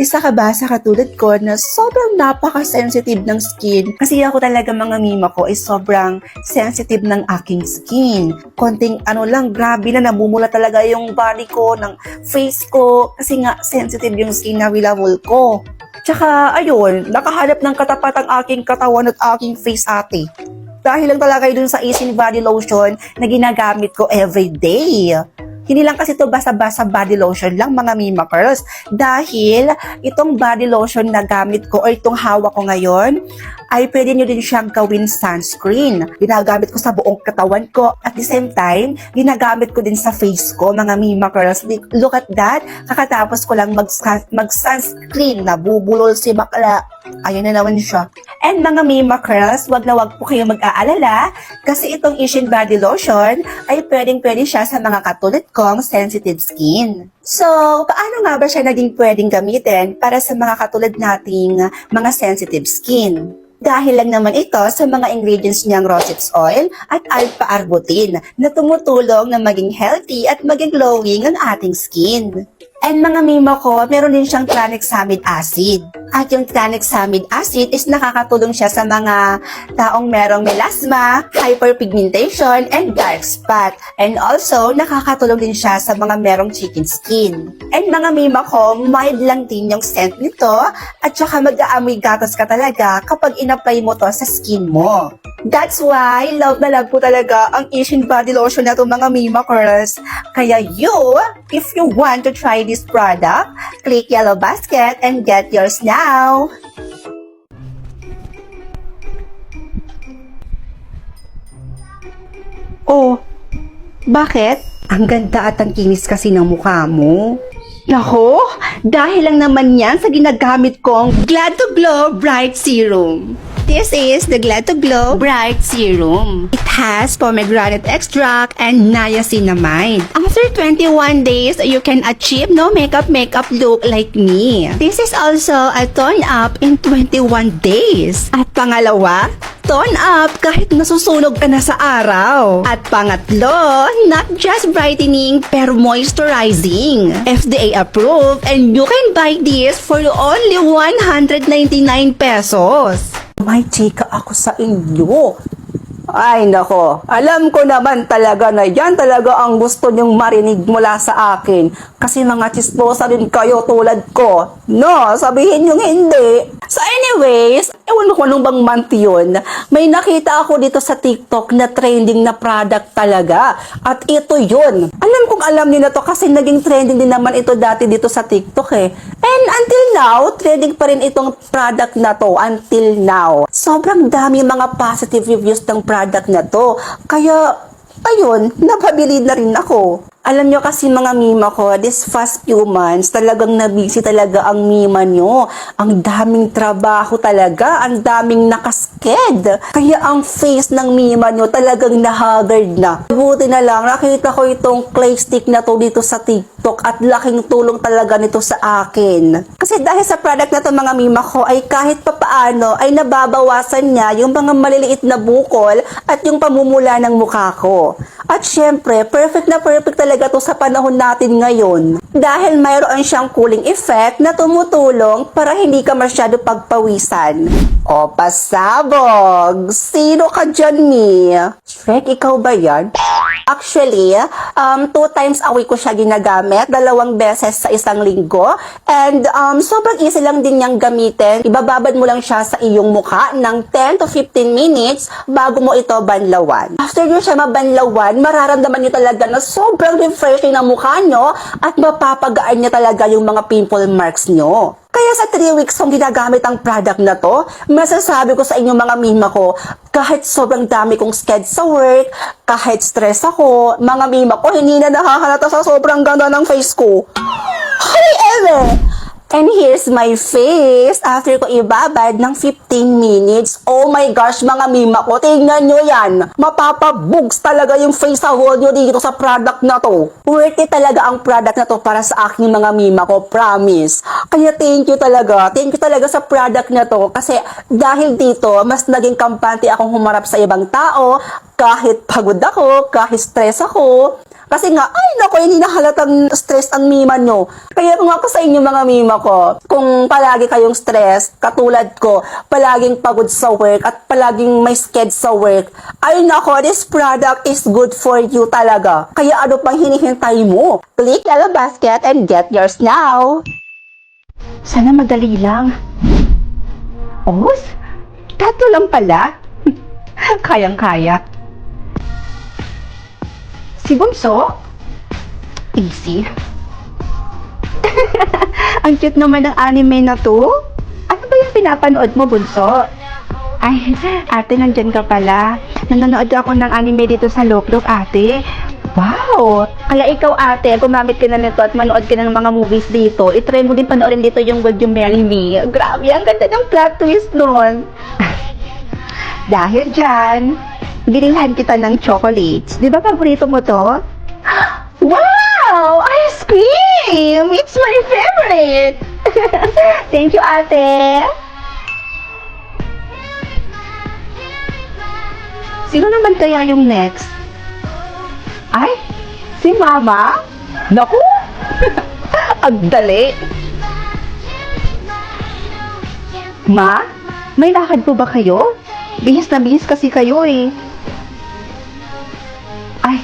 isa ka ba sa katulad ko na sobrang napaka-sensitive ng skin? Kasi ako talaga mga mima ko ay sobrang sensitive ng aking skin. Konting ano lang, grabe na namumula talaga yung body ko, ng face ko. Kasi nga, sensitive yung skin na willable ko. Tsaka, ayun, nakahanap ng katapat ang aking katawan at aking face ate. Dahil lang talaga dun sa Asin Body Lotion na ginagamit ko everyday. Hindi lang kasi ito basa-basa body lotion lang mga Mima Curls. Dahil itong body lotion na gamit ko o itong hawak ko ngayon, ay pwede nyo din siyang gawin sunscreen. Ginagamit ko sa buong katawan ko. At the same time, ginagamit ko din sa face ko mga Mima Curls. Look at that. Kakatapos ko lang mag-sunscreen. Nabubulol si bakla. Ayun na naman siya. And mga Mima Curls, wag na wag po kayo mag-aalala kasi itong Asin Body Lotion ay pwedeng-pwede siya sa mga katulad kong sensitive skin. So, paano nga ba siya naging pwedeng gamitin para sa mga katulad nating mga sensitive skin? Dahil lang naman ito sa mga ingredients niyang rosette oil at alpha-arbutin na tumutulong na maging healthy at maging glowing ang ating skin. And mga mima ko, meron din siyang tranexamic acid. At yung tranexamic acid is nakakatulong siya sa mga taong merong melasma, hyperpigmentation, and dark spot. And also, nakakatulong din siya sa mga merong chicken skin. And mga mima ko, mild lang din yung scent nito at saka mag-aamoy gatas ka talaga kapag in-apply mo to sa skin mo. That's why, love na love po talaga ang Asin Body Lotion na to mga Mima Curls. Kaya if you want to try this product, click yellow basket and get yours now. Oh, bakit? Ang ganda at ang kinis kasi ng mukha mo. Nako, dahil lang naman yan sa ginagamit kong Glad to Glow Bright Serum. This is the Glad to Glow Bright Serum. It has pomegranate extract and niacinamide. After 21 days, you can achieve no makeup look like me. This is also a tone up in 21 days. At pangalawa, tone up kahit nasusunog ka na sa araw. At pangatlo, not just brightening pero moisturizing. FDA approved and you can buy this for only 199 pesos. May chika ako sa inyo. Ay nako, alam ko naman talaga na yan talaga ang gusto nyong marinig mula sa akin. Kasi mga chismosa din kayo tulad ko. No, sabihin yung hindi. So anyways, ewan ko nung bang month yun, may nakita ako dito sa TikTok na trending na product talaga. At ito yun. Alam kong alam niyo na to kasi naging trending din naman ito dati dito sa TikTok eh. And until now, trending pa rin itong product na to until now. Sobrang dami mga positive reviews ng product na to. Kaya, ayun, napabili na rin ako. Alam nyo kasi mga mima ko, this past few months, talagang nabisi talaga ang mima nyo. Ang daming trabaho talaga, ang daming nakasked. Kaya ang face ng mima nyo talagang nahagard na. Buti na lang, nakita ko itong clay stick na to dito sa TikTok at laking tulong talaga nito sa akin. Kasi dahil sa product na to mga mima ko, ay kahit papaano ay nababawasan niya yung mga maliliit na bukol at yung pamumula ng mukha ko. At syempre, perfect na perfect talaga to sa panahon natin ngayon. Dahil mayroon siyang cooling effect na tumutulong para hindi ka masyado pagpawisan. O pasabog! Sino ka dyan, Mi? Shrek, ikaw ba yan? Actually, 2 times a week ko siya ginagamit, 2 beses sa isang linggo. And sobrang easy lang din niyang gamitin. Ibababad mo lang siya sa iyong mukha ng 10 to 15 minutes bago mo ito banlawan. After nyo siya mabanlawan, mararamdaman nyo talaga na sobrang refreshing ng mukha nyo at mapapagaan niya talaga yung mga pimple marks nyo. Kaya sa 3 weeks kong ginagamit ang product na to, masasabi ko sa inyo mga mima ko, kahit sobrang dami kong sked sa work, kahit stress ako, mga mima ko, hindi na nakakalata sa sobrang ganda ng face ko. Holy ever! And here's my face after ko ibabad ng 15 minutes. Oh my gosh, mga mima ko, tingnan nyo yan. Mapapabugs talaga yung face hole nyo dito sa product na to. Worth it talaga ang product na to para sa aking mga mima ko, promise. Kaya thank you talaga. Thank you talaga sa product na to kasi dahil dito, mas naging kampante akong humarap sa ibang tao kahit pagod ako, kahit stress ako. Kasi nga, ay nako, hindi na halatang stress ang mima nyo. Kaya kung ako sa inyo mga mima ko, kung palagi kayong stress, katulad ko, palaging pagod sa work at palaging may sked sa work, ay nako, this product is good for you talaga. Kaya ano pang hinihintay mo? Click Yellow Basket and get yours now. Sana madali lang. Oh, tatlo lang pala. Kayang-kaya. Si Bunso? Easy. Ang cute naman ng anime na to. Ano ba yung pinapanood mo, Bunso? Ay, ate, nandyan ka pala. Nanonood ako ng anime dito sa Loklok, ate. Wow! Kaya ikaw, ate, gumamit ka na nito at manood ka ng mga movies dito. I-try mo din panoorin dito yung Will You Marry Me. Grabe, ang ganda ng plot twist nun. Dahil dyan, binilhan kita ng chocolates. Di ba paborito mo to? Wow! Ice cream! It's my favorite! Thank you, ate! Sino naman kaya yung next? Ay, si Mama? Naku! Ang dali! Ma? May lakad po ba kayo? Bihis na bihis kasi kayo eh. Ay,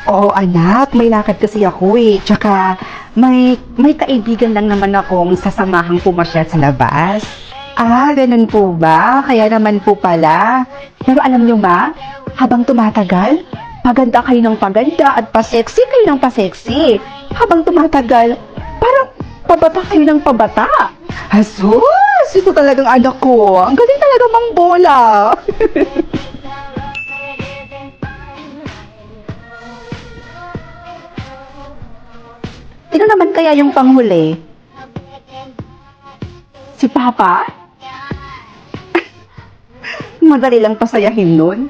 oo anak, may lakad kasi ako eh. Tsaka, may kaibigan lang naman akong sasamahang pumasyal sa labas. Ah, ganun po ba? Kaya naman po pala. Pero alam nyo ba, habang tumatagal, paganda kayo ng paganda at pasexy kayo ng pasexy. Habang tumatagal, parang pabata kayo ng pabata. Asus! Ito talagang anak ko. Ang galing talaga mang bola. Sino naman kaya yung panghuli? Si Papa? Madali lang pasayahin nun.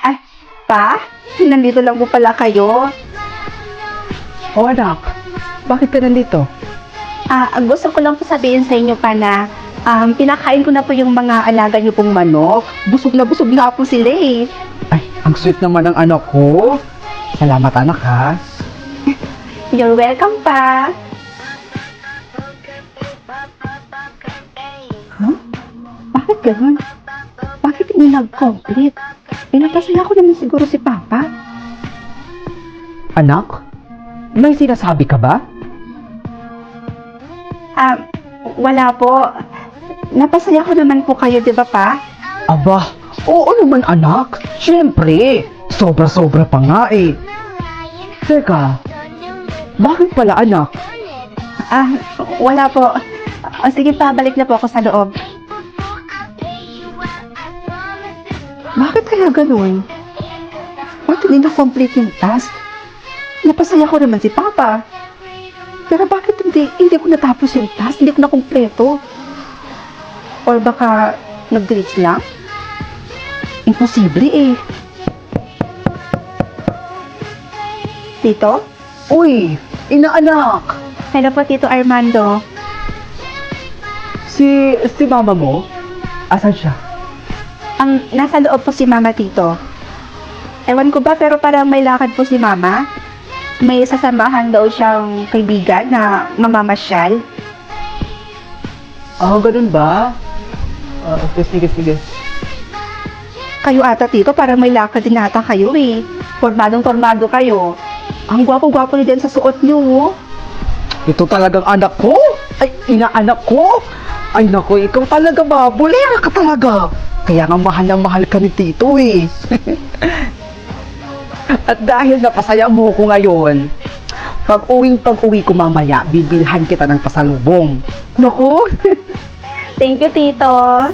Ay, Pa? Nandito lang po pala kayo. Oh anak, bakit ka nandito? Gusto ko lang po sabihin sa inyo pa na pinakain ko na po yung mga alaga niyo pong manok. Busog na po sila eh. Ay, ang sweet naman ng anak ko. Salamat anak ha. You're welcome pa. Huh? Bakit ganun? Bakit hindi nag-complete? Pinapasaya ko naman siguro si Papa. Anak, may sinasabi ka ba? Wala po. Napasaya ko naman po kayo, di ba pa? Aba, oo naman anak. Siyempre, sobra-sobra pa nga eh. Teka, bakit pala anak? Wala po. Sige pa, balik na po ako sa loob. Bakit kaya ganun? Bakit hindi na-complete yung task? Napasaya ko naman si Papa. Pero bakit hindi ko natapos yung task? Hindi ko na-kompleto? Or baka nag-glitch lang? Imposible eh. Tito? Uy, inaanak. Hello po, Tito Armando. Si mama mo? Asan siya? Nasa loob po si Mama, Tito. Ewan ko ba, pero parang may lakad po si Mama. May sasamahan daw siyang kaibigan na mamamasyal. Ganun ba? Sige. Kayo ata, Tito, parang may lakad din ata kayo eh. Formadong-formado kayo. Ang gwapo-gwapo niyo din sa suot niyo, oh. Ito talagang anak ko? Ay, inaanak ko? Ay nako, ikaw talaga ba? Bulera ka talaga. Kaya nga mahal na mahal ka ni Tito eh. At dahil napasaya mo ko ngayon, pag-uwi ko mamaya, bibilhan kita ng pasalubong. Naku! Thank you, Tito.